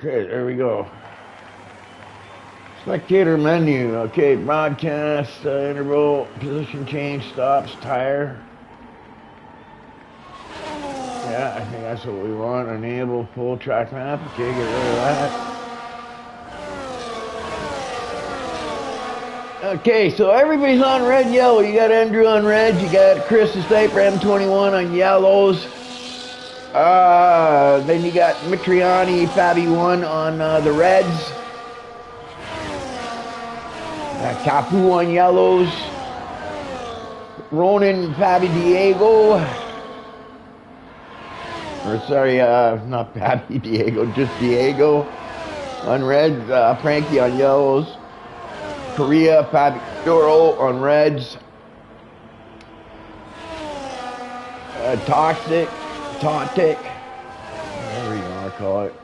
Okay, there we go. Spectator menu. Okay, broadcast, interval, position change, stops, tire. Yeah, I think that's what we want. Enable full track map. Okay, get rid of that. Okay, so everybody's on red, yellow. You got Andrew on red. You got Chris the Sniper M21 on yellows. Then you got Mitriani Fabi1 on the reds. Capu on yellows. Ronan Fabi Diego. Or sorry, not Fabi Diego, just Diego on reds. Frankie on yellows. Korea Fabi Doro on reds. Toxic, whatever you want to call it.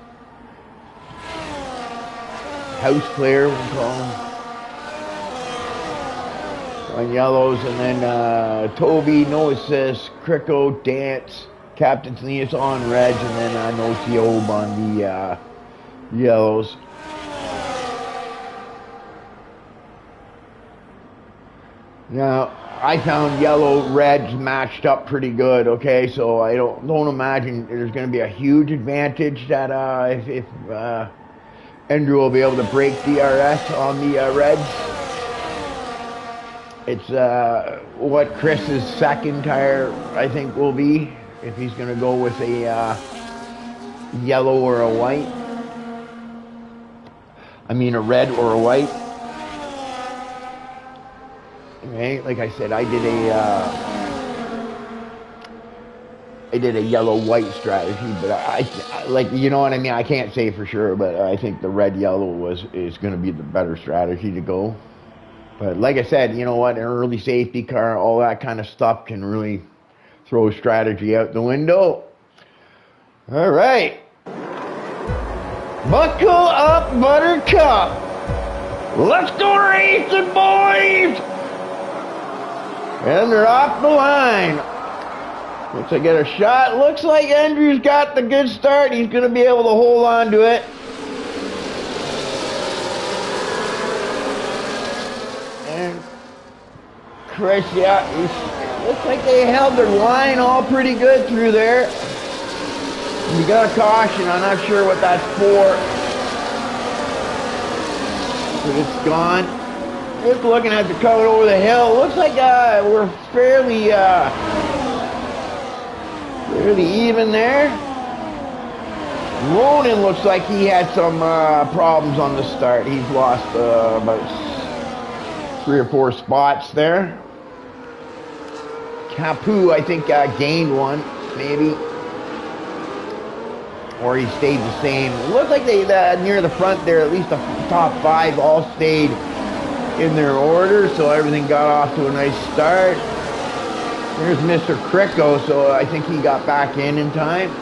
House player, we'll call him. On yellows, and then Toby, no assist, Kriko, Dance, Captain Sneas on reds, and then no Ciob on the yellows. Now, I found yellow reds matched up pretty good. Okay, so I don't imagine there's going to be a huge advantage that if Andrew will be able to break DRS on the reds. It's what Chris's second tire, I think, will be, if he's going to go with a yellow or a white. I mean, a red or a white. Okay, like I said, I did a yellow-white strategy, but I like, you know what I mean. I can't say for sure, but I think the red-yellow is going to be the better strategy to go. But like I said, you know what? An early safety car, all that kind of stuff can really throw strategy out the window. All right, buckle up, Buttercup. Let's go racing, boys. And they're off the line. Looks like I get a shot. Looks like Andrew's got the good start. He's going to be able to hold on to it. And Chris, yeah, looks like they held their line all pretty good through there. You got a caution. I'm not sure what that's for. But it's gone. Just looking at the coming over the hill, looks like we're fairly even there. Ronan looks like he had some problems on the start. He's lost about 3 or 4 spots there. Capu, I think, gained one, maybe. Or he stayed the same. It looks like they, near the front there, at least the top 5 all stayed in their order, so everything got off to a nice start. There's Mr. Kriko, so I think he got back in time.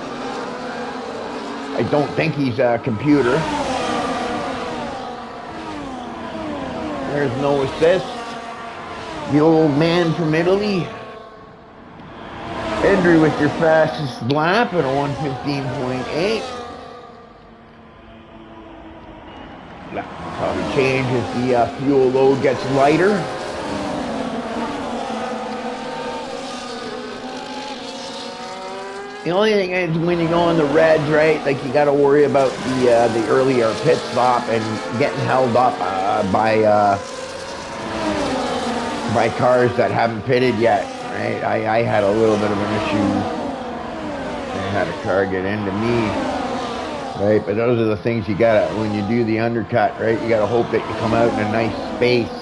I don't think he's a computer. There's no assist. The old man from Italy. Andrew with your fastest lap at a 1:15.8. Probably change if the fuel load gets lighter. The only thing is when you go on the reds, right? Like you got to worry about the earlier pit stop and getting held up by cars that haven't pitted yet, right? I had a little bit of an issue. I had a car get into me. Right, but those are the things you gotta, when you do the undercut, right? You gotta hope that you come out in a nice space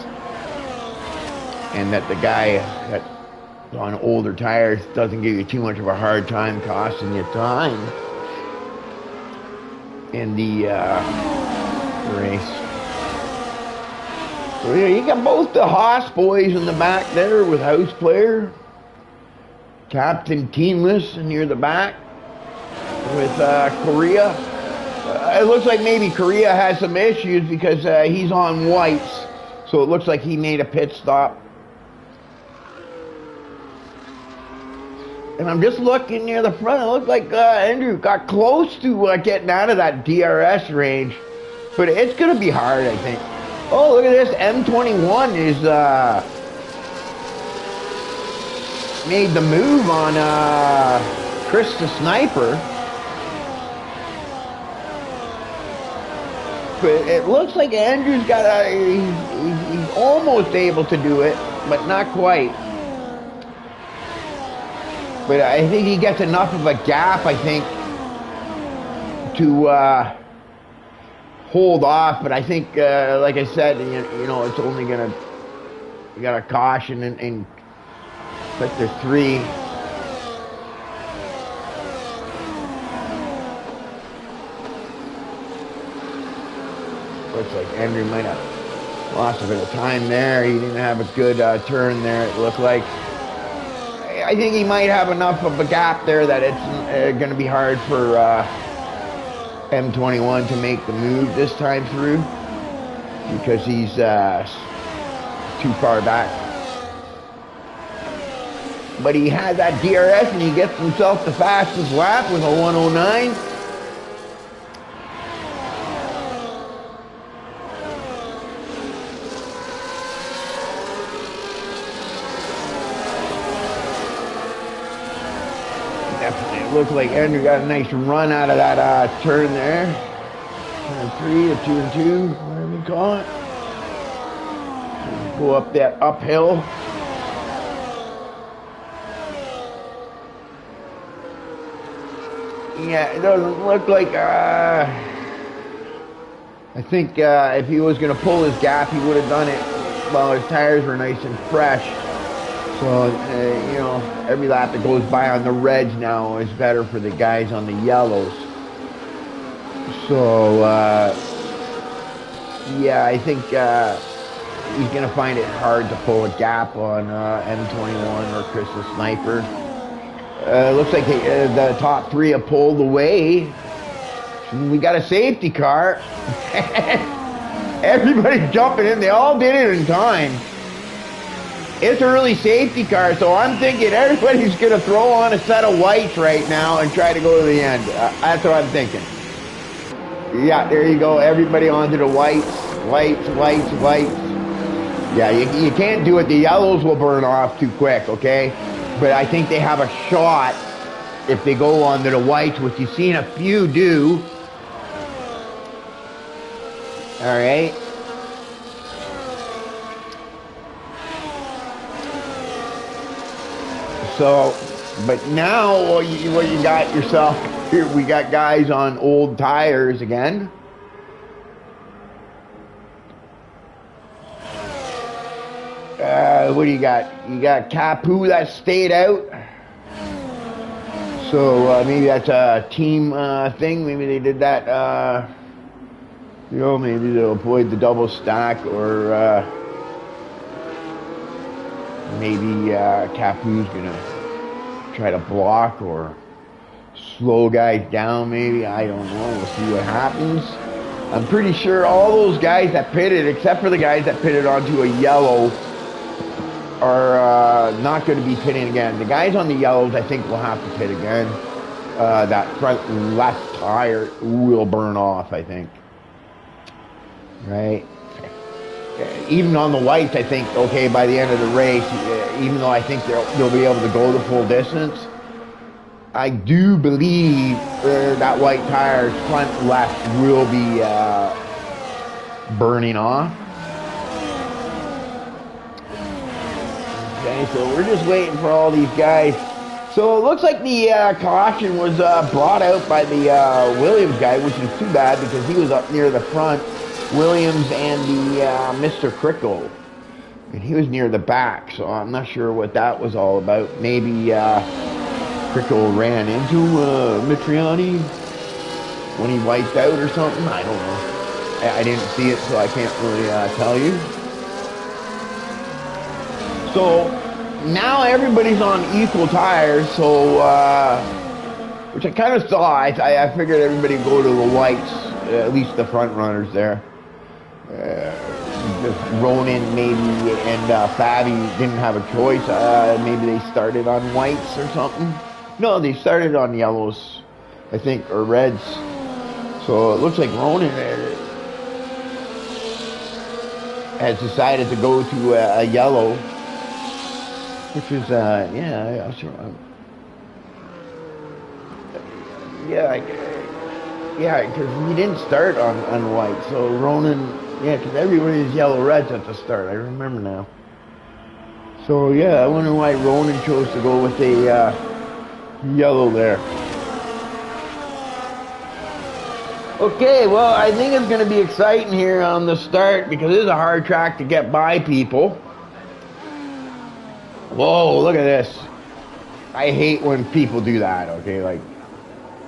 and that the guy that's on older tires doesn't give you too much of a hard time costing you time in the race. So yeah, you got both the Haas boys in the back there with House Player, Captain Teamless near the back with Korea. It looks like maybe Korea has some issues because he's on whites, so it looks like he made a pit stop. And I'm just looking near the front. It looked like Andrew got close to getting out of that DRS range. But it's going to be hard, I think. Oh, look at this. M21 is made the move on Chris the Sniper. But it looks like Andrew's got he's almost able to do it, but not quite. But I think he gets enough of a gap, I think, to hold off. But I think, like I said, you know, it's only gonna, you got to caution and sector 3. Looks like Andrew might have lost a bit of time there. He didn't have a good turn there, it looked like. I think he might have enough of a gap there that it's going to be hard for M21 to make the move this time through, because he's too far back. But he has that DRS and he gets himself the fastest lap with a 109. Definitely, it looks like Andrew got a nice run out of that turn there. Turn 3 to 2 and 2, whatever you call it. Go up that uphill. Yeah, it doesn't look like, I think if he was going to pull his gap, he would have done it while his tires were nice and fresh. So, you know, every lap that goes by on the reds now is better for the guys on the yellows. So, yeah, I think he's going to find it hard to pull a gap on M21 or Chris the Sniper. Looks like the top 3 have pulled away. We got a safety car. Everybody's jumping in. They all did it in time. It's early safety car, so I'm thinking everybody's going to throw on a set of whites right now and try to go to the end. That's what I'm thinking. Yeah, there you go. Everybody onto the whites. Whites, whites, whites. Yeah, you can't do it. The yellows will burn off too quick, okay? But I think they have a shot if they go onto the whites, which you've seen a few do. All right. So, but now what you got yourself here, we got guys on old tires again. What do you got? You got Capu that stayed out. So maybe that's a team thing. Maybe they did that, you know, maybe they'll avoid the double stack, or maybe Capu's gonna try to block or slow guys down, maybe. I don't know. We'll see what happens. I'm pretty sure all those guys that pitted, except for the guys that pitted onto a yellow, are not going to be pitting again. The guys on the yellows, I think, will have to pit again. That front left tire will burn off, I think. Right? Even on the whites, I think, okay, by the end of the race, even though I think they'll be able to go the full distance, I do believe that white tire's front left will be burning off. Okay, so we're just waiting for all these guys. So it looks like the caution was brought out by the Williams guy, which is too bad because he was up near the front. Williams and the Mr. Crickle. And he was near the back, so I'm not sure what that was all about. Maybe Crickle ran into Mitriani when he wiped out or something. I don't know. I didn't see it, so I can't really tell you. So now everybody's on equal tires, so which I kind of saw. I figured everybody would go to the whites, at least the front runners there. just Ronan maybe and Fabi didn't have a choice. Maybe they started on whites or something. No, they started on yellows, I think, or reds. So it looks like Ronan has decided to go to a yellow, which is yeah, yeah, because he didn't start on white. So Ronan, yeah, because everybody is yellow reds at the start. I remember now. So yeah, I wonder why Ronan chose to go with a yellow there. Okay, well, I think it's going to be exciting here on the start because it is a hard track to get by people. Whoa, look at this. I hate when people do that, okay? Like,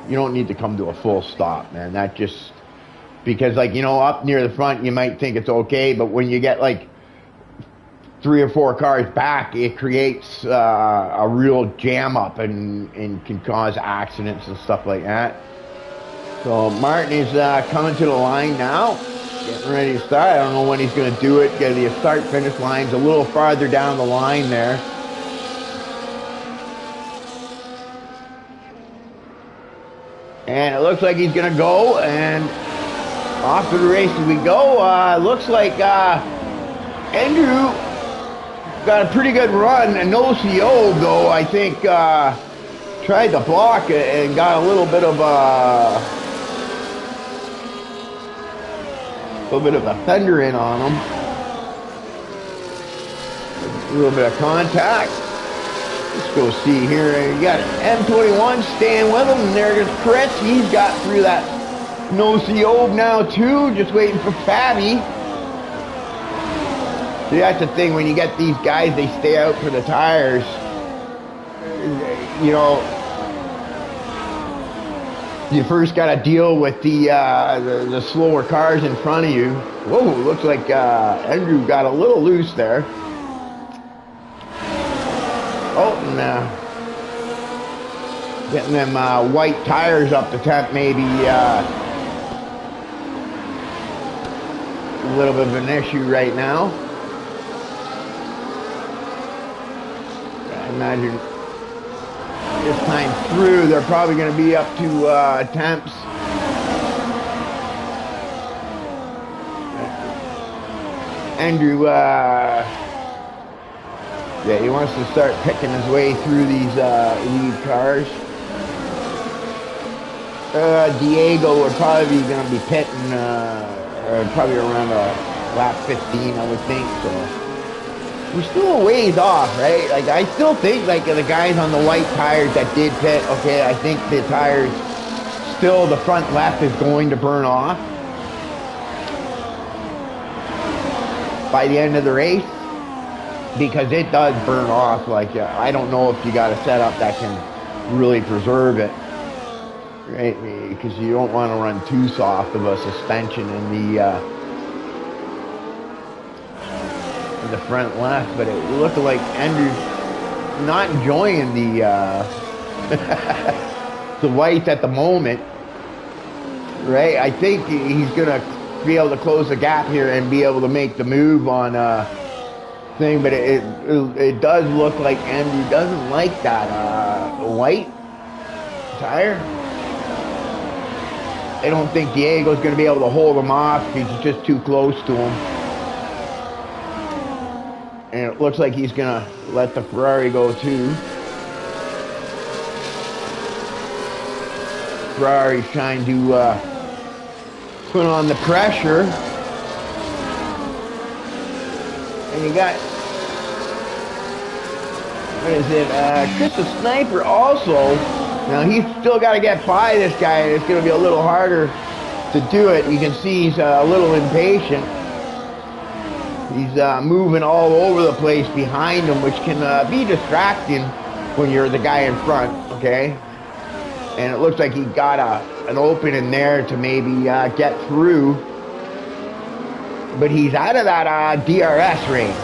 you don't need to come to a full stop, man. That just, because, like, you know, up near the front, you might think it's okay, but when you get, like, 3 or 4 cars back, it creates a real jam up and can cause accidents and stuff like that. So Martin is coming to the line now, getting ready to start. I don't know when he's going to do it. The start-finish line's a little farther down the line there. And it looks like he's going to go, and off to the races we go. Looks like Andrew got a pretty good run. And no CO, though, I think, tried to block it and got a little bit of a fender in on him. A little bit of contact. Let's go see here. You got M21 staying with him, and there's Chris. He's got through that no CO now too. Just waiting for Fabi. See, that's the thing when you get these guys, they stay out for the tires. You know, you first got to deal with the slower cars in front of you. Whoa, looks like Andrew got a little loose there. Oh, and getting them white tires up the temp maybe a little bit of an issue right now. I imagine this time through, they're probably going to be up to temps. Andrew, yeah, he wants to start picking his way through these lead cars. Diego would probably going to be pitting probably around lap 15, I would think. So we're still a ways off, right? Like, I still think, like, the guys on the white tires that did pit, okay, I think the tires, still the front left is going to burn off by the end of the race, because it does burn off. Like, I don't know if you got a setup that can really preserve it, right? Because you don't want to run too soft of a suspension in the front left, but it looked like Andrew's not enjoying the the whites at the moment, right? I think he's gonna be able to close the gap here and be able to make the move on thing, but it does look like Andrew doesn't like that white tire. I don't think Diego's gonna be able to hold him off because he's just too close to him. And it looks like he's going to let the Ferrari go too. Ferrari's trying to put on the pressure. And you got, what is it, Chris the Sniper also. Now he's still got to get by this guy, and it's going to be a little harder to do it. You can see he's a little impatient. He's moving all over the place behind him, which can be distracting when you're the guy in front, okay? And it looks like he got an opening there to maybe get through. But he's out of that DRS range.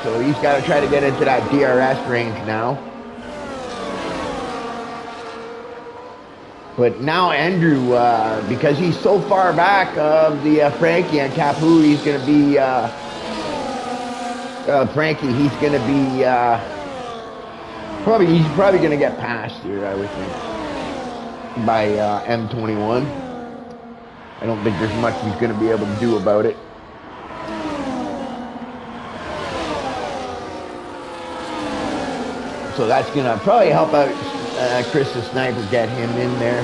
So he's got to try to get into that DRS range now. But now Andrew, because he's so far back of the Frankie and Capu, he's going to be Frankie, he's going to be he's probably going to get passed here, I would think, by M21. I don't think there's much he's going to be able to do about it. So that's going to probably help out Chris the Sniper, get him in there.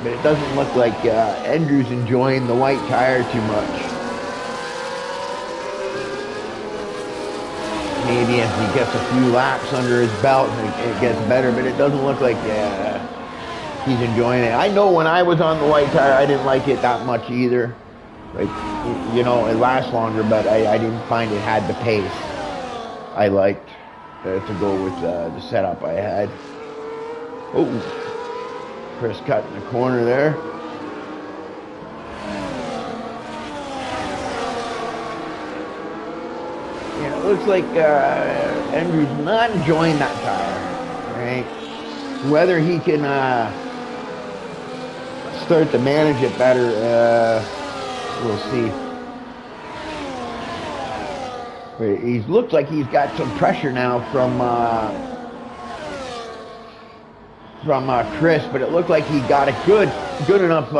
But it doesn't look like Andrew's enjoying the white tire too much. Maybe as he gets a few laps under his belt, it gets better, but it doesn't look like he's enjoying it. I know when I was on the white tire, I didn't like it that much either. Like, you know, it lasts longer, but I didn't find it had the pace I liked to go with the setup I had. Oh, Chris cut in the corner there. Yeah, it looks like Andrew's not enjoying that tire, right? Whether he can start to manage it better, we'll see. He looks like he's got some pressure now from Chris, but it looked like he got a good enough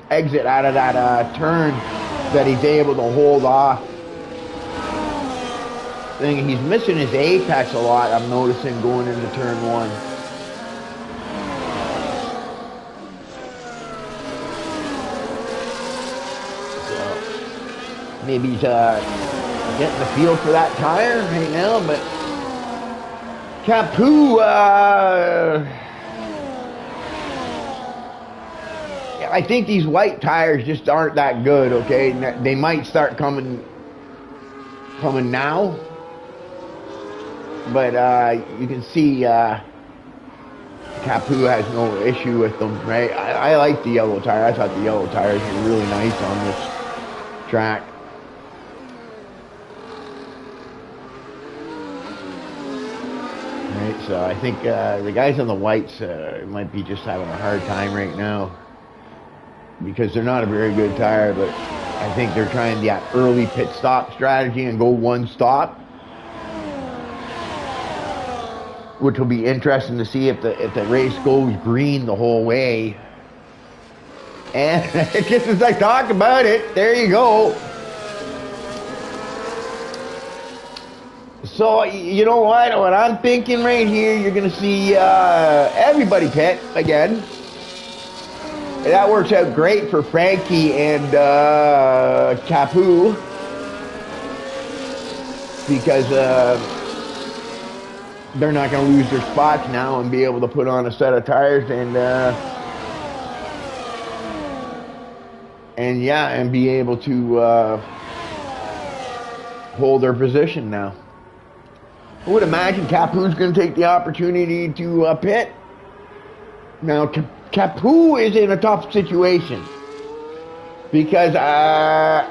exit out of that turn that he's able to hold off. He's missing his apex a lot, I'm noticing, going into turn one. So maybe he's getting the feel for that tire right now, but Capu, I think these white tires just aren't that good, okay? They might start coming now. But you can see Capu has no issue with them, right? I like the yellow tire. I thought the yellow tires were really nice on this track. Right, so I think the guys on the whites might be just having a hard time right now because they're not a very good tire, but I think they're trying that early pit stop strategy and go one stop, which will be interesting to see if the race goes green the whole way. And just as I talk about it, there you go. So, you know what I'm thinking right here, you're going to see everybody pit again. And that works out great for Frankie and Capu, because they're not going to lose their spots now and be able to put on a set of tires and be able to hold their position now. I would imagine Capu's going to take the opportunity to pit. Now, Capu is in a tough situation because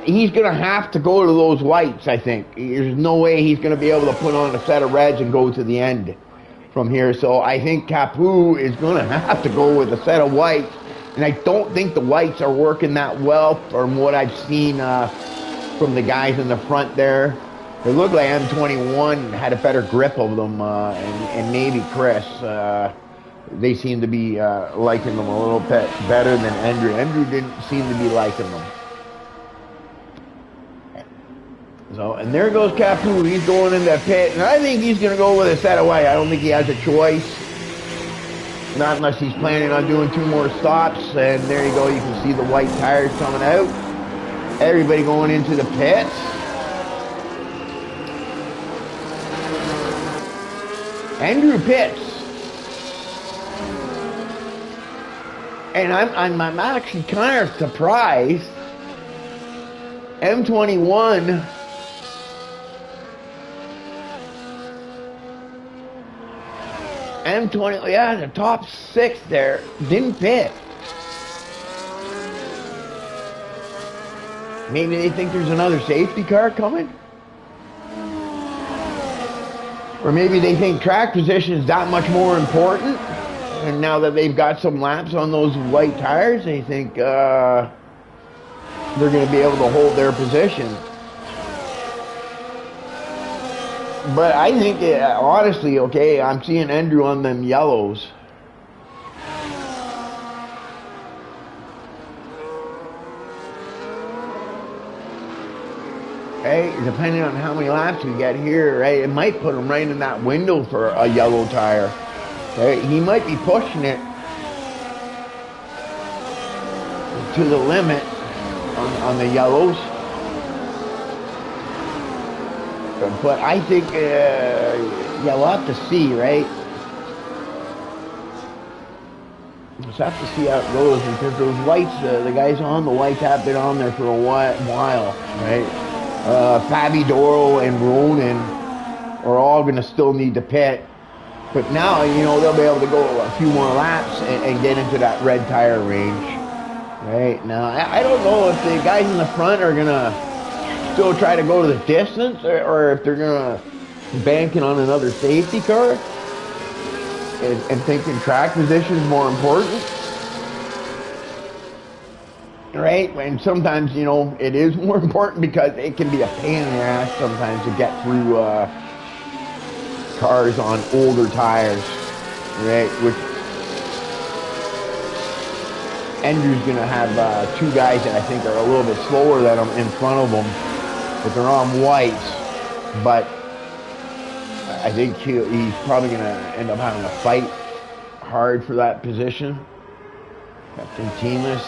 he's going to have to go to those whites, I think. There's no way he's going to be able to put on a set of reds and go to the end from here. So I think Capu is going to have to go with a set of whites. And I don't think the whites are working that well from what I've seen from the guys in the front there. It looked like M21 had a better grip of them, and maybe Chris. They seem to be liking them a little bit better than Andrew. Andrew didn't seem to be liking them. So, and there goes Capu. He's going in the pit, and I think he's going to go with a set of white. I don't think he has a choice. Not unless he's planning on doing 2 more stops. And there you go. You can see the white tires coming out. Everybody going into the pits. Andrew pits. And I'm actually kind of surprised. M21 yeah, the top 6 there didn't pit. Maybe they think there's another safety car coming. Or maybe they think track position is that much more important. And now that they've got some laps on those white tires, they think they're going to be able to hold their position. But I think, honestly, okay, I'm seeing Andrew on them yellows. Hey, depending on how many laps we get here, right, it might put him right in that window for a yellow tire. Right, he might be pushing it to the limit on the yellows. But I think, yeah, we'll have to see, right? We'll have to see how it goes because those whites, the guys on the whites have been on there for a while, right? Fabi Doro and Ronan are all going to still need to pit. But now, you know, they'll be able to go a few more laps and get into that red tire range. Right? Now, I don't know if the guys in the front are going to still try to go to the distance or if they're going to bank it on another safety car and thinking track position is more important. Right? And sometimes, you know, it is more important because it can be a pain in the ass sometimes to get through cars on older tires, right? Which Andrew's going to have two guys that I think are a little bit slower than him in front of him, but they're on whites. But I think he's probably going to end up having to fight hard for that position. Captain Teamus.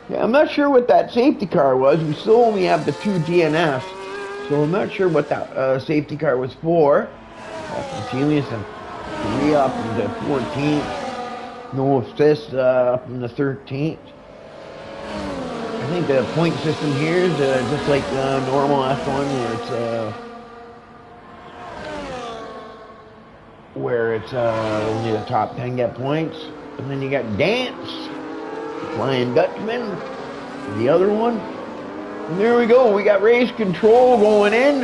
Yeah, I'm not sure what that safety car was. We still only have the two DNFs, so I'm not sure what that safety car was for. Teamus and Korea up in the 14th. No assists up in the 13th. I think the point system here is just like normal F1 where it's only the top 10 get points. And then you got Dance. Flying Dutchman, the other one. And there we go. We got race control going in.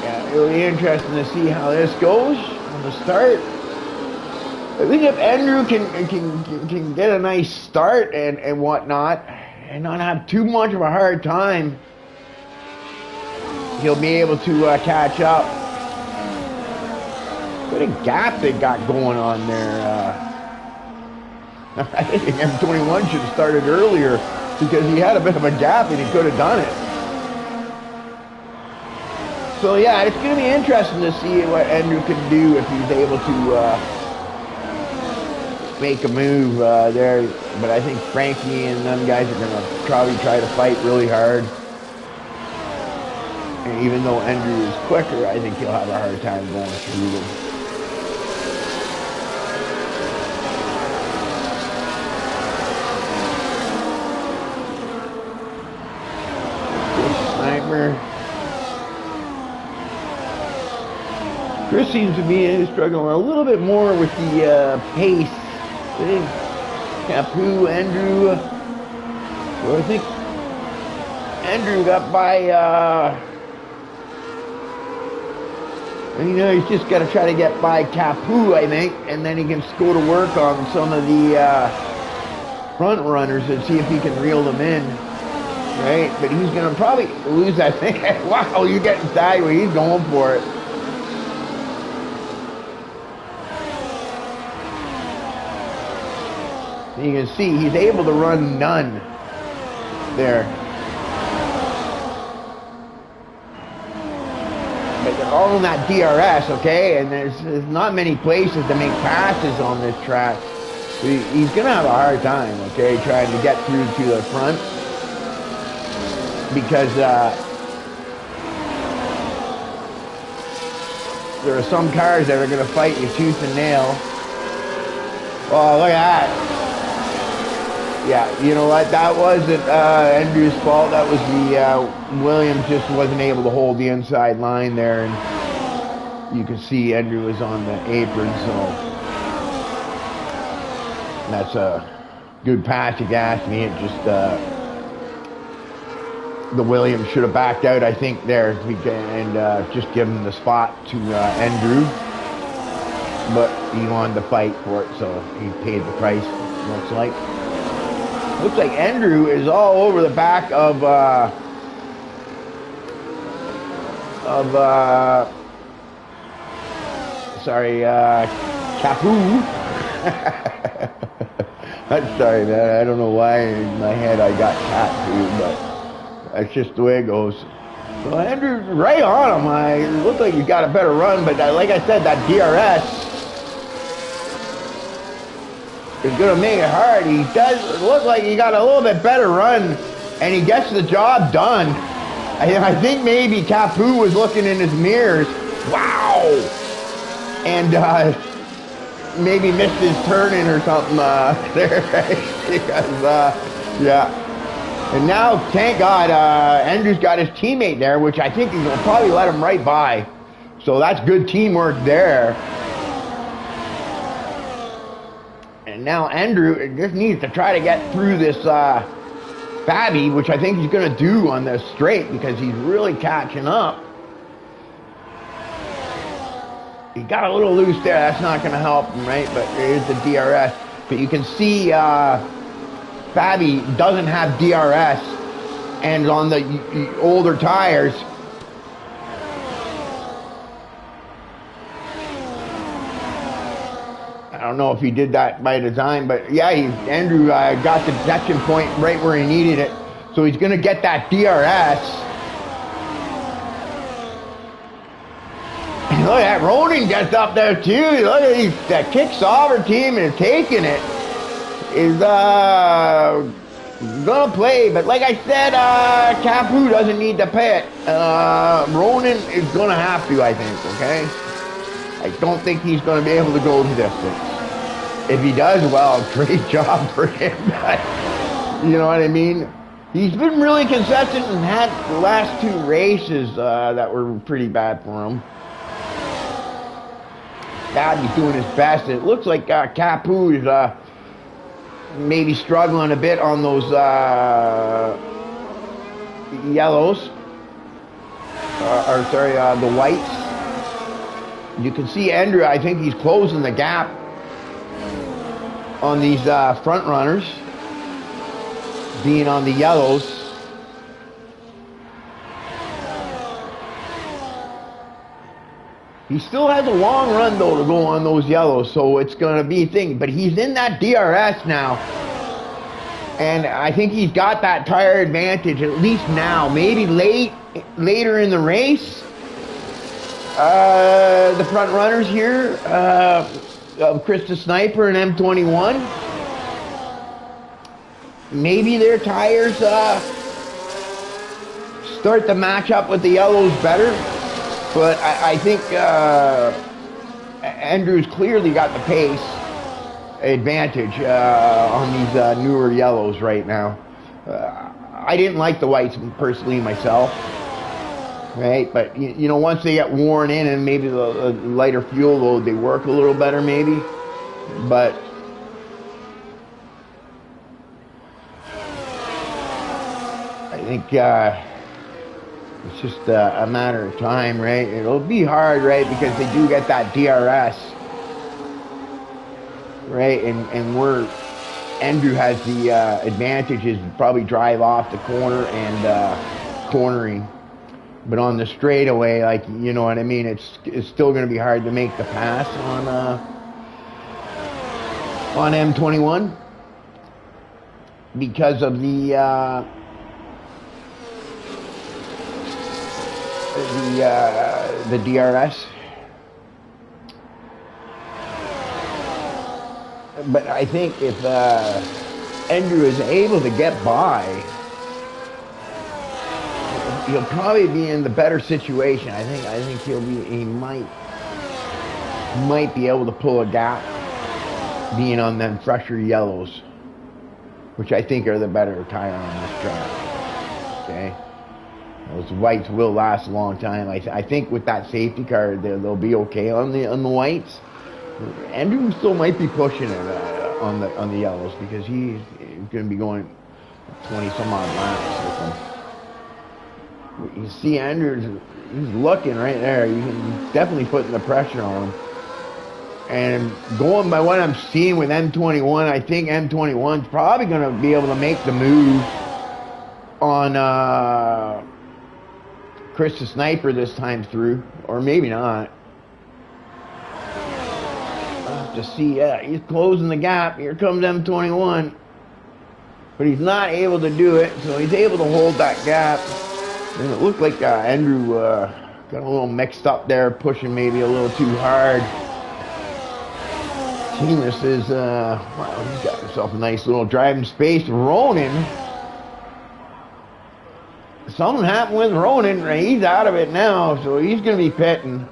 Yeah, it'll be interesting to see how this goes on the start. I think if Andrew can get a nice start and whatnot, and not have too much of a hard time, he'll be able to catch up. What a gap they got going on there. I think M21 should have started earlier because he had a bit of a gap and he could have done it. So yeah, it's going to be interesting to see what Andrew can do if he's able to make a move there. But I think Frankie and them guys are going to probably try to fight really hard. And even though Andrew is quicker, I think he'll have a hard time going through them. Sniper. Chris seems to be struggling a little bit more with the pace. Capu, Andrew. So I think Andrew got by. You know, he's just got to try to get by Capu, I think, and then he can go to work on some of the front runners and see if he can reel them in, right? But he's going to probably lose that thing. Wow, you're getting sideways. He's going for it. You can see he's able to run none there. But they're all in that DRS, okay? And there's not many places to make passes on this track. So he's going to have a hard time, okay, trying to get through to the front. Because there are some cars that are going to fight you tooth and nail. Oh, look at that. Yeah, you know what? That wasn't Andrew's fault. That was the Williams just wasn't able to hold the inside line there, and you can see Andrew was on the apron. So that's a good pass. If you ask me, it just the Williams should have backed out, I think, there and just given the spot to Andrew, but he wanted to fight for it, so he paid the price. looks like. Looks like Andrew is all over the back of Capu. I'm sorry, man. I don't know why in my head I got Capu, but that's just the way it goes. So Andrew's right on him. It looked like he got a better run, but like I said, that DRS is going to make it hard. He does look like he got a little bit better run, and he gets the job done. I think maybe Capu was looking in his mirrors. Wow! And maybe missed his turn-in or something there, right? Because, yeah. And now, thank God, Andrew's got his teammate there, which I think he'll probably let him right by. So that's good teamwork there. And now Andrew just needs to try to get through this Fabby, which I think he's going to do on this straight because he's really catching up. He got a little loose there. That's not going to help him, right? But there's the DRS. But you can see Fabby doesn't have DRS, and on the older tires, I don't know if he did that by design, but yeah, Andrew got the detection point right where he needed it, so he's going to get that DRS. And look at that, Ronan gets up there too. Look at that kick Sauber team is taking it. Is gonna play, but like I said, Capu doesn't need to pit. Ronan is gonna have to, I think, okay? I don't think he's gonna be able to go the distance. If he does, well, great job for him. You know what I mean? He's been really consistent and had the last two races that were pretty bad for him. God, he's doing his best. It looks like Capu is maybe struggling a bit on those yellows, the whites. You can see Andrew, I think he's closing the gap on these front runners, being on the yellows. He still has a long run, though, to go on those yellows, so it's going to be a thing. But he's in that DRS now, and I think he's got that tire advantage, at least now. Maybe later in the race, the front runners here, Chris the Sniper and M21, maybe their tires start to match up with the yellows better. But I think Andrew's clearly got the pace advantage on these newer yellows right now. I didn't like the whites personally myself, right? But you know, once they get worn in and maybe the lighter fuel load, they work a little better maybe. But I think it's just a matter of time, right? It'll be hard, right? Because they do get that DRS, right? And Andrew has the advantages to probably drive off the corner and cornering. But on the straightaway, like, you know what I mean? It's still going to be hard to make the pass on M21 because of the DRS. But I think if Andrew is able to get by, he'll probably be in the better situation. I think he might be able to pull a gap being on them fresher yellows, which I think are the better tire on this track. Okay. Those whites will last a long time. I think with that safety car, they'll be okay on the whites. Andrew still might be pushing it on the yellows because he's going to be going 20 some odd laps with them. You see Andrew, he's looking right there. He's definitely putting the pressure on him. And going by what I'm seeing with M21, I think M21's probably going to be able to make the move on Chris the Sniper this time through, or maybe not. I'll have to see. Yeah, he's closing the gap. Here comes M21. But he's not able to do it, so he's able to hold that gap. And it looked like Andrew got a little mixed up there, pushing maybe a little too hard. Seamless is, wow, he's got himself a nice little driving space. Ronan, something happened with Ronan. He's out of it now, so he's going to be pitting.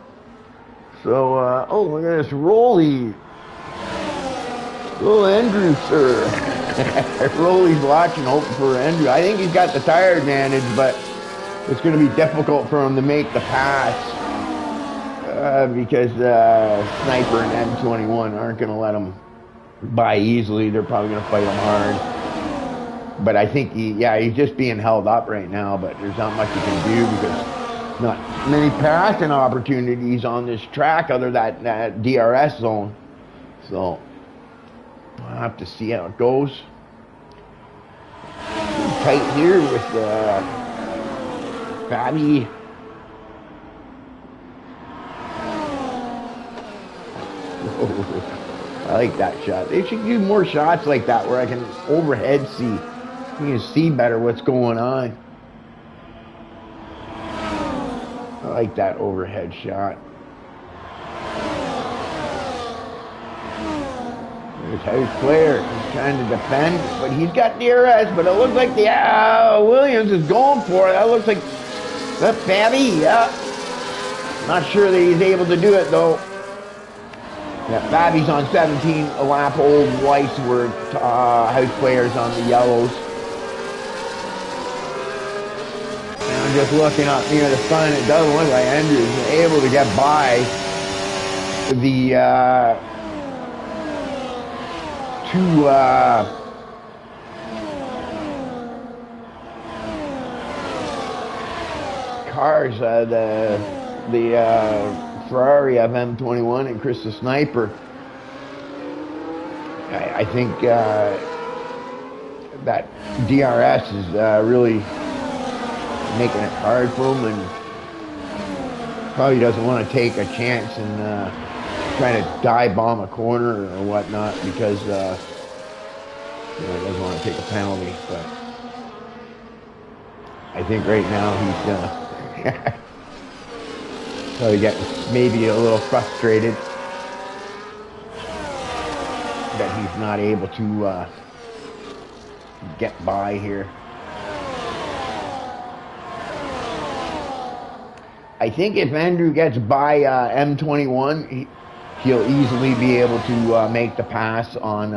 So, oh, look at this Rolly. Little Andrew, sir. Rolly's watching, hoping for Andrew. I think he's got the tire advantage, but it's going to be difficult for him to make the pass because Sniper and M21 aren't going to let him by easily. They're probably going to fight him hard. But I think he's just being held up right now, but there's not much he can do because not many passing opportunities on this track other than that DRS zone. So I'll have to see how it goes. Tight here with Fabi. I like that shot. They should do more shots like that where I can overhead see. You can see better what's going on. I like that overhead shot. There's House Player. He's trying to defend, but he's got DRS, but it looks like Williams is going for it. That looks like that's Fabi, yeah. Not sure that he's able to do it, though. Yeah, Fabi's on 17, a lap old whites, where House Player's on the yellows. And I'm just looking up near the sun. It doesn't look like Andrew's able to get by the two cars, the Ferrari of M21 and Chris the Sniper. I think that DRS is really making it hard for him, and probably doesn't want to take a chance and trying to dive bomb a corner or whatnot because he doesn't want to take a penalty. But I think right now he's probably getting maybe a little frustrated that he's not able to get by here. I think if Andrew gets by M21, he'll easily be able to make the pass on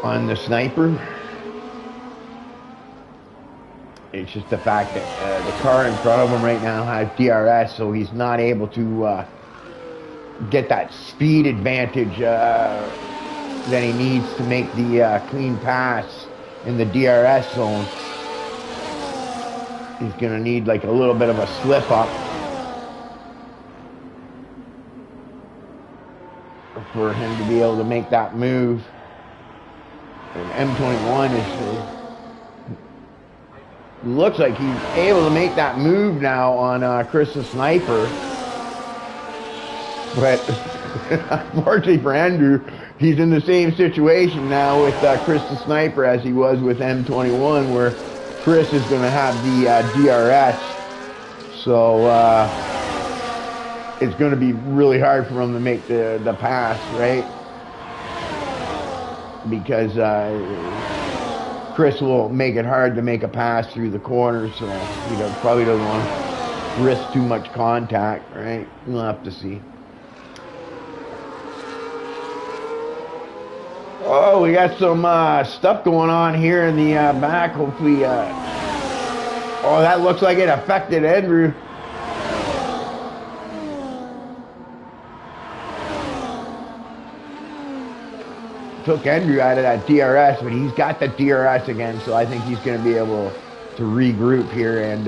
the Sniper. It's just the fact that the car in front of him right now has DRS, so he's not able to get that speed advantage that he needs to make the clean pass in the DRS zone. He's going to need like a little bit of a slip up for him to be able to make that move. And M21 is looks like he's able to make that move now on Chris the Sniper. But unfortunately for Andrew, he's in the same situation now with Chris the Sniper as he was with M21, where Chris is going to have the DRS. So it's going to be really hard for him to make the pass, right? Because Chris will make it hard to make a pass through the corner, so he probably doesn't want to risk too much contact, right? We'll have to see. Oh, we got some stuff going on here in the back. Hopefully, oh, that looks like it affected Andrew. Took Andrew out of that DRS, but he's got the DRS again, so I think he's going to be able to regroup here and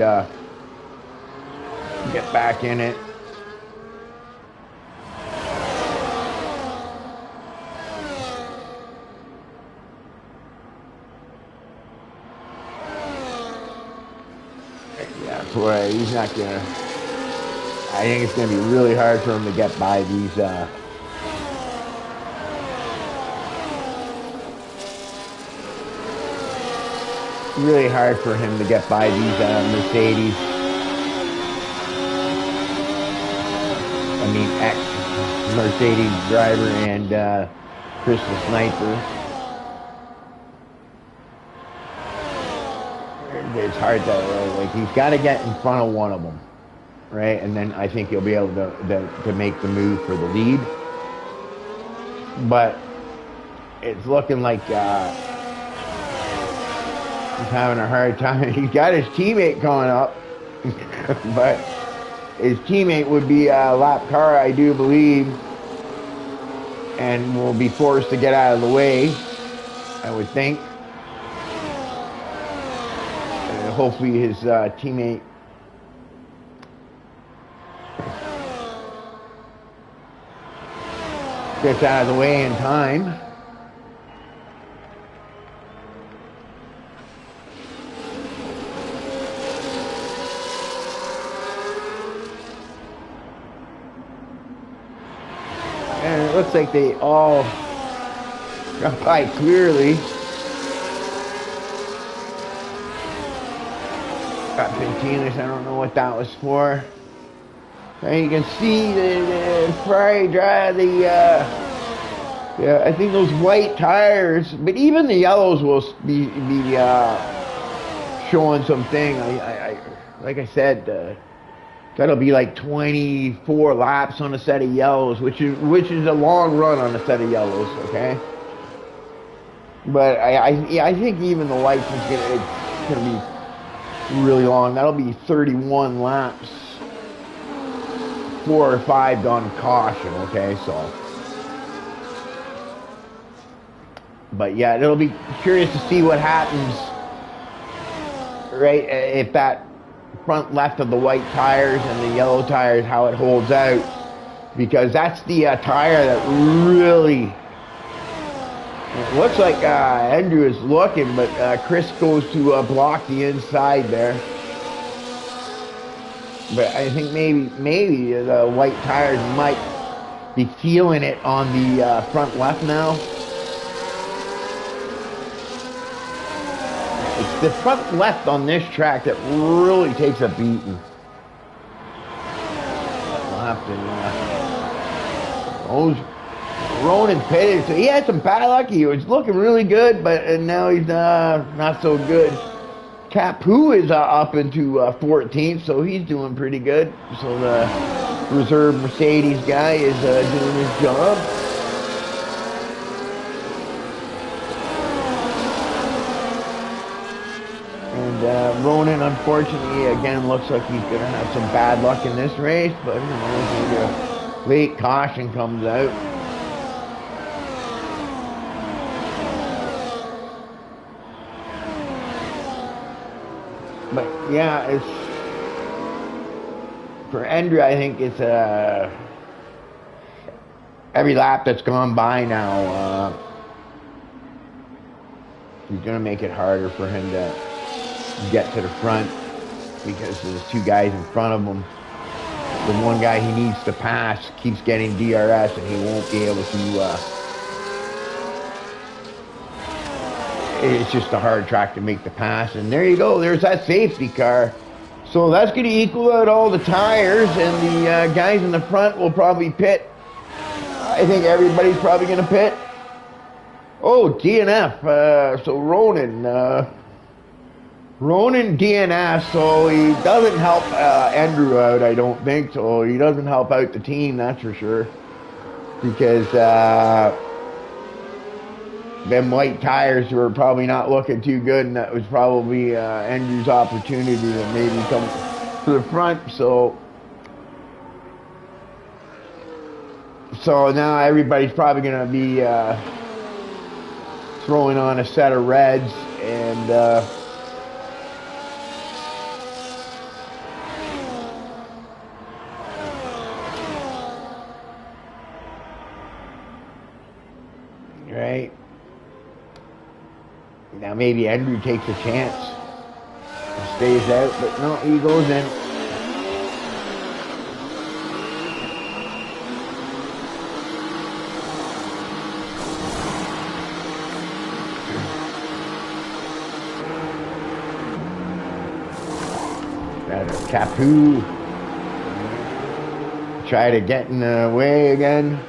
get back in it. boy, he's not gonna. I think it's gonna be really hard for him to get by these. Really hard for him to get by these Mercedes. I mean, ex-Mercedes driver and Crystal Sniper. It's hard to, like, he's got to get in front of one of them, right? And then I think he'll be able to make the move for the lead. But it's looking like he's having a hard time. He's got his teammate coming up, but his teammate would be a lap car, I do believe, and will be forced to get out of the way, I would think. And hopefully his teammate gets out of the way in time. And it looks like they all got by clearly. Got Pintinas, I don't know what that was for. And you can see the Ferrari drive yeah, I think those white tires, but even the yellows will be showing something. I like I said, that'll be like 24 laps on a set of yellows, which is a long run on a set of yellows, okay? But I think even the whites it's gonna be really long. That'll be 31 laps, 4 or 5 on caution, okay? So, but yeah, it'll be curious to see what happens, right? If that front left of the white tires and the yellow tires, how it holds out, because that's the tire that really, it looks like Andrew is looking, but Chris goes to block the inside there. But I think maybe the white tires might be feeling it on the front left now. It's the front left on this track that really takes a beating. We'll have to. Ronan pitted, so he had some bad luck. He was looking really good, but now he's not so good. Capu is up into 14th, so he's doing pretty good. So the reserve Mercedes guy is doing his job. And Ronan, unfortunately, again, looks like he's going to have some bad luck in this race, but you know, maybe a late caution comes out. But yeah, it's for Andrew. I think it's every lap that's gone by now, he's gonna make it harder for him to get to the front, because there's 2 guys in front of him. The one guy he needs to pass keeps getting DRS, and he won't be able to. It's just a hard track to make the pass, and there you go. There's that safety car. So that's going to equal out all the tires, and the guys in the front will probably pit. I think everybody's probably going to pit. Oh, DNF. So Ronan DNF, so he doesn't help Andrew out, I don't think. So he doesn't help out the team, that's for sure. Because them white tires were probably not looking too good, and that was probably Andrew's opportunity to maybe come to the front. So now everybody's probably going to be throwing on a set of reds, and right. Now maybe Andrew takes a chance. stays out, but no, he goes in. Capu try to get in the way again,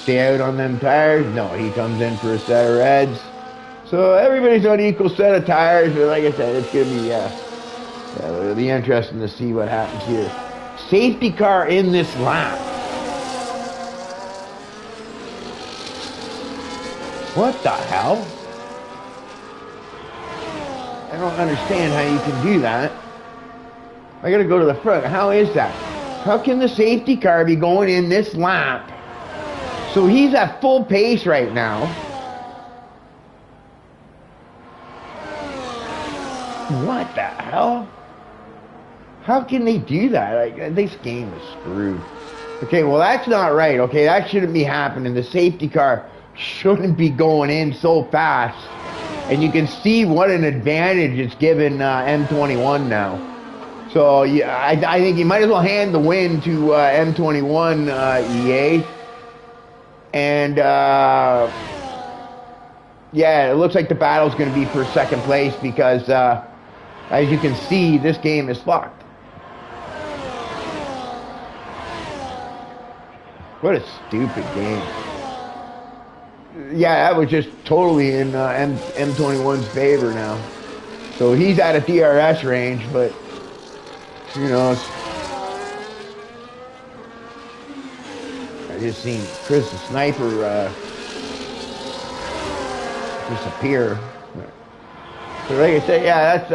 stay out on them tires. No, he comes in for a set of reds. So everybody's on equal set of tires, but like I said, it's gonna be it'll be interesting to see what happens here. Safety car in this lap. What the hell? I don't understand how you can do that. I gotta go to the front. How is that? How can the safety car be going in this lap? So he's at full pace right now. What the hell? How can they do that? Like, this game is screwed. Okay, well that's not right. Okay, that shouldn't be happening. The safety car shouldn't be going in so fast. And you can see what an advantage it's given M21 now. So yeah, I think you might as well hand the win to M21 EA. And yeah, it looks like the battle's going to be for second place because as you can see, this game is fucked. What a stupid game. Yeah, that was just totally in M21's favor now. So he's at a DRS range, but you know, I just seen Chris the Sniper disappear. So like I said, yeah, that's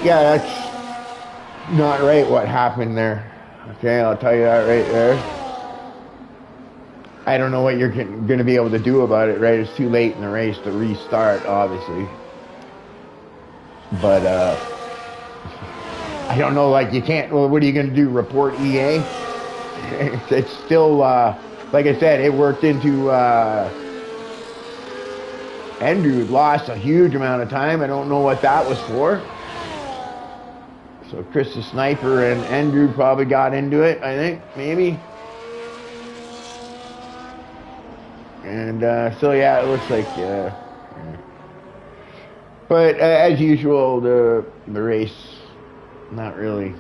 yeah, that's not right what happened there. Okay, I'll tell you that right there. I don't know what you're going to be able to do about it, right? It's too late in the race to restart, obviously. But, I don't know, like, you can't, well, what are you going to do, report EA? It's still, like I said, it worked into, Andrew lost a huge amount of time. I don't know what that was for. So Chris the Sniper and Andrew probably got into it, I think, maybe. And so yeah, it looks like but as usual, the race not really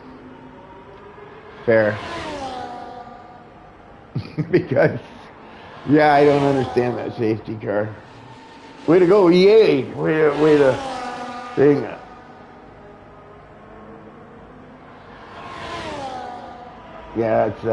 fair. Because yeah, I don't understand that safety car. Way to go, EA. Way to thing. Yeah, it's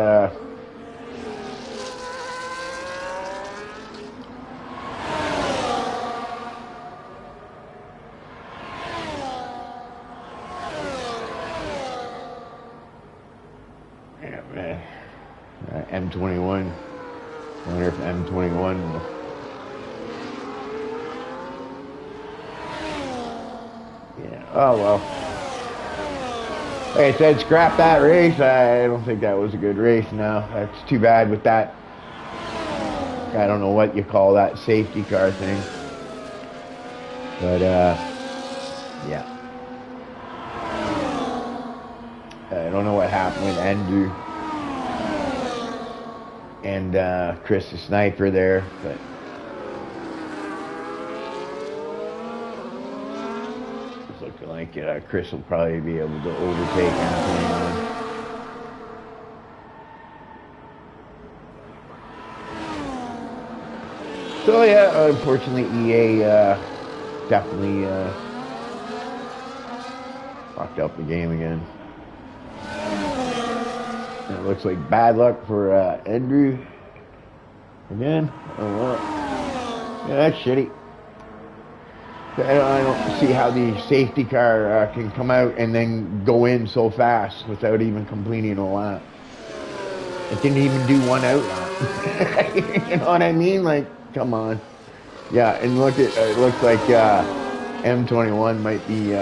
M21. I wonder if M21 will... Yeah, oh well. Like I said, scrap that race. I don't think that was a good race now. That's too bad with that. I don't know what you call that safety car thing. But, yeah. I don't know what happened with Andrew and Chris the Sniper there, but it's looking like Chris will probably be able to overtake M21. So yeah, unfortunately EA definitely fucked up the game again. And it looks like bad luck for Andrew again. Oh well. Yeah, that's shitty. I don't see how the safety car can come out and then go in so fast without even completing a lap. It didn't even do one out lap. You know what I mean? Like, come on. Yeah, and look at it looks like M21 might be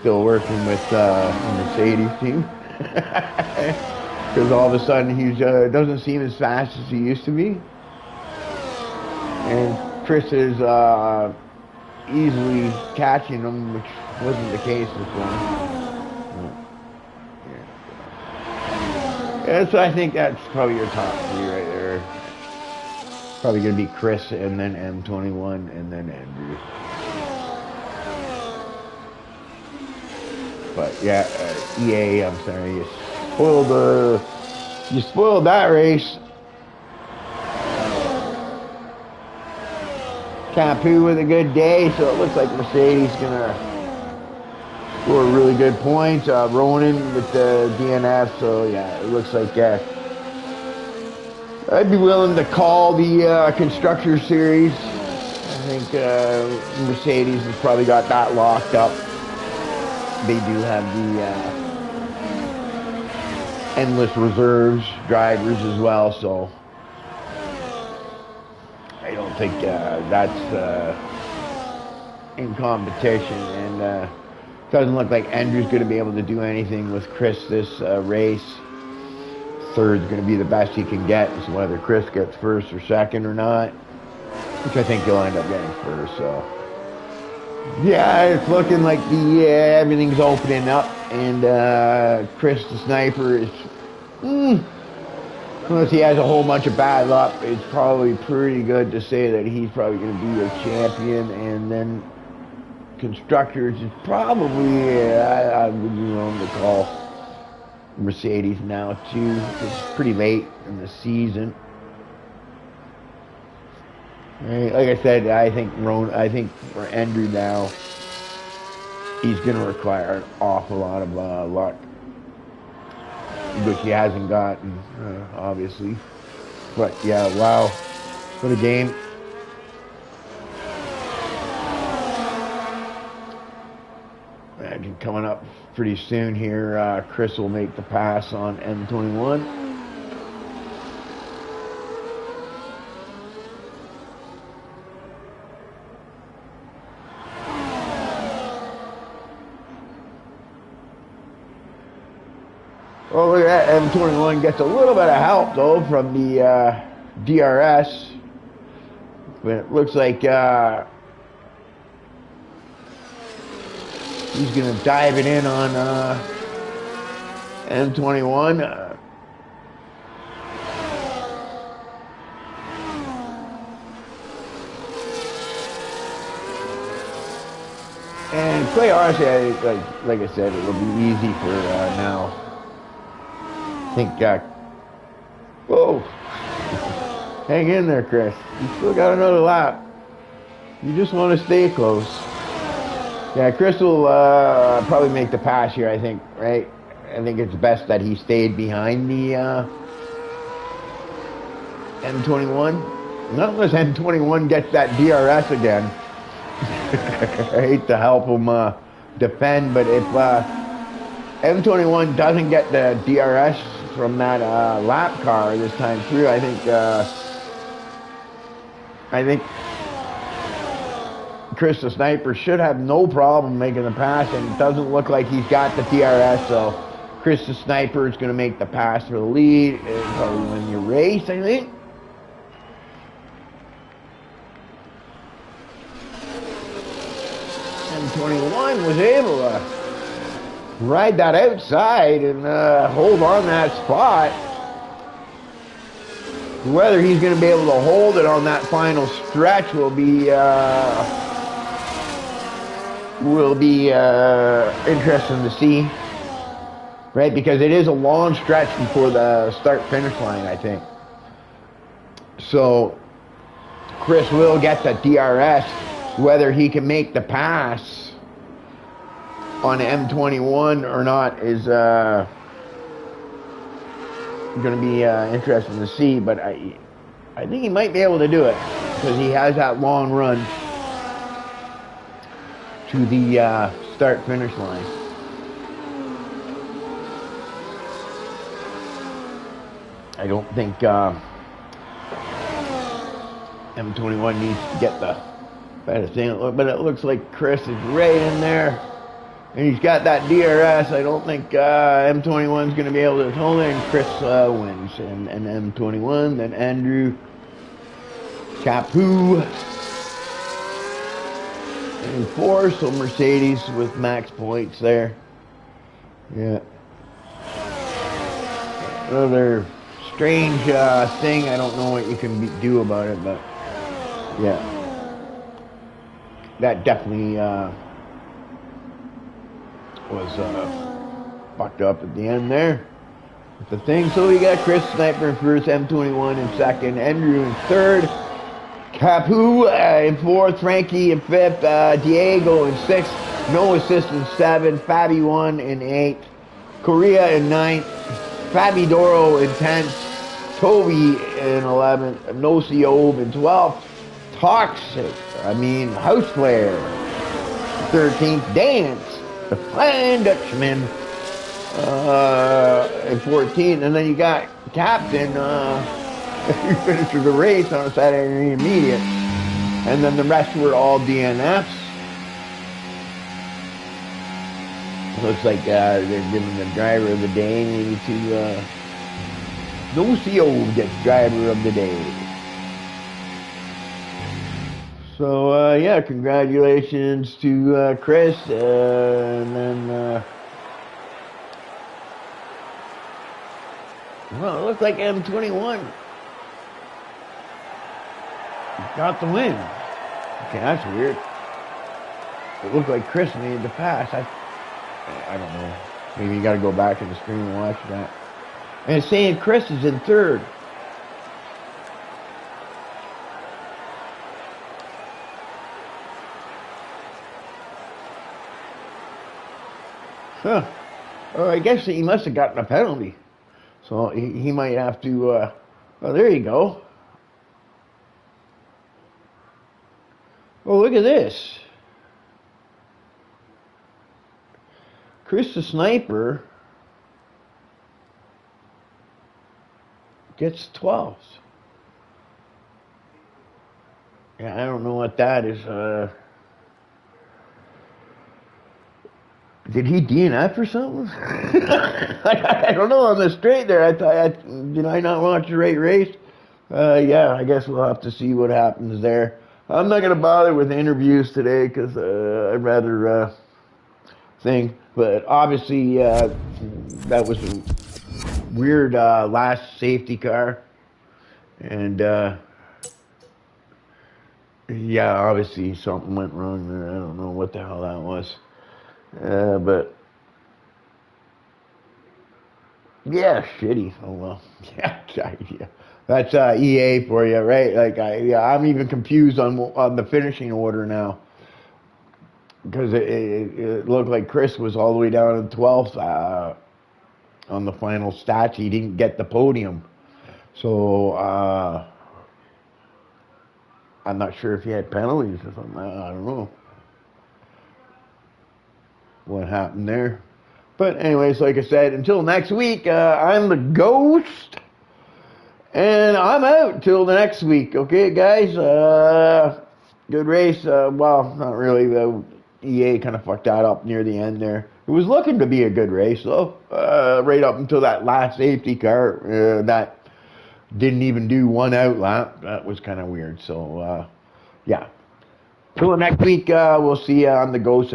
still working with the Mercedes team. because all of a sudden he doesn't seem as fast as he used to be. And Chris is easily catching him, which wasn't the case before. Yeah, so I think that's probably your top three right there. Probably going to be Chris, and then M21, and then Andrew. But yeah, EA, I'm sorry, you spoiled that race. Capu with a good day, so it looks like Mercedes gonna score really good points. Ronan with the DNF, so yeah, it looks like I'd be willing to call the Constructors Series. I think Mercedes has probably got that locked up. They do have the endless reserves drivers as well, so I don't think that's in competition, and doesn't look like Andrew's going to be able to do anything with Chris this race. Third's going to be the best he can get, so whether Chris gets first or second or not, which I think he'll end up getting first. So yeah, it's looking like everything's opening up, and Chris the Sniper is, unless he has a whole bunch of bad luck, it's probably pretty good to say that he's probably going to be your champion. And then Constructors is probably, I would be willing to call Mercedes now too. It's pretty late in the season. Right, like I said, I think for Andrew now, he's going to require an awful lot of luck, which he hasn't gotten, obviously. But yeah, wow, what a game. Imagine coming up pretty soon here, Chris will make the pass on M21. Oh, look at that. M21 gets a little bit of help, though, from the DRS. But it looks like he's going to dive it in on M21. And quite honestly, like I said, it'll be easy for now. I think, whoa, hang in there, Chris. You still got another lap. You just want to stay close. Yeah, Chris will probably make the pass here, I think, right? I think it's best that he stayed behind the M21. Not unless M21 gets that DRS again. I hate to help him defend, but if M21 doesn't get the DRS from that lap car this time through, I think Chris the Sniper should have no problem making the pass, and it doesn't look like he's got the DRS, so Chris the Sniper is going to make the pass for the lead and probably win your race, I think. M21 was able to ride that outside and hold on that spot. Whether he's going to be able to hold it on that final stretch will be interesting to see, right? Because it is a long stretch before the start-finish line, I think. So Chris will get the DRS. Whether he can make the pass on M21 or not is going to be interesting to see, but I think he might be able to do it because he has that long run to the start-finish line. I don't think M21 needs to get the better thing, but it looks like Chris is right in there. And he's got that DRS. I don't think M21 is going to be able to hold it, and Chris wins. And M21, then Andrew Capu in 4, so Mercedes with max points there. Yeah. Another strange thing. I don't know what you can do about it, but yeah. That definitely was fucked up at the end there with the thing. So we got Chris Sniper in first, M21 in second, Andrew in third, Capu in fourth, Frankie in fifth, Diego in sixth, no assist in seventh, Fabi 1 in eighth, Korea in ninth, Fabi Doro in 10th, Toby in 11th, No Obe in 12th, Toxic, House Flare, 13th, Dance, the Flying Dutchman, in 14th, and then you got Captain, who finishes the race on a Saturday intermediate, and then the rest were all DNFs. Looks like they're giving the driver of the day maybe to No Obe gets driver of the day. So yeah, congratulations to Chris, and then well, it looks like M21 got the win. Okay, that's weird. It looked like Chris made the pass. I don't know. Maybe you got to go back to the screen and watch that. And it's saying Chris is in third. Huh. Oh, I guess he must have gotten a penalty. So he might have to, oh, there you go. Oh, look at this. Chris the Sniper gets 12s. Yeah, I don't know what that is. Did he DNF or something? I don't know. On the straight there, did I not watch the right race? Yeah, I guess we'll have to see what happens there. I'm not going to bother with interviews today because I'd rather thing. But obviously, that was a weird last safety car. And yeah, obviously something went wrong there. I don't know what the hell that was. But yeah, shitty. Oh well. Yeah, yeah. That's EA for you, right? Like, I'm even confused on the finishing order now because it looked like Chris was all the way down in 12th on the final stats. He didn't get the podium, so I'm not sure if he had penalties or something. I don't know what happened there. But anyways, like I said, until next week, I'm the Ghost, and I'm out till the next week. Okay, guys? Good race. Well, not really. EA kind of fucked that up near the end there. It was looking to be a good race, though, right up until that last safety car that didn't even do one out lap. That was kind of weird. So, yeah. Till the next week, we'll see you on the Ghost.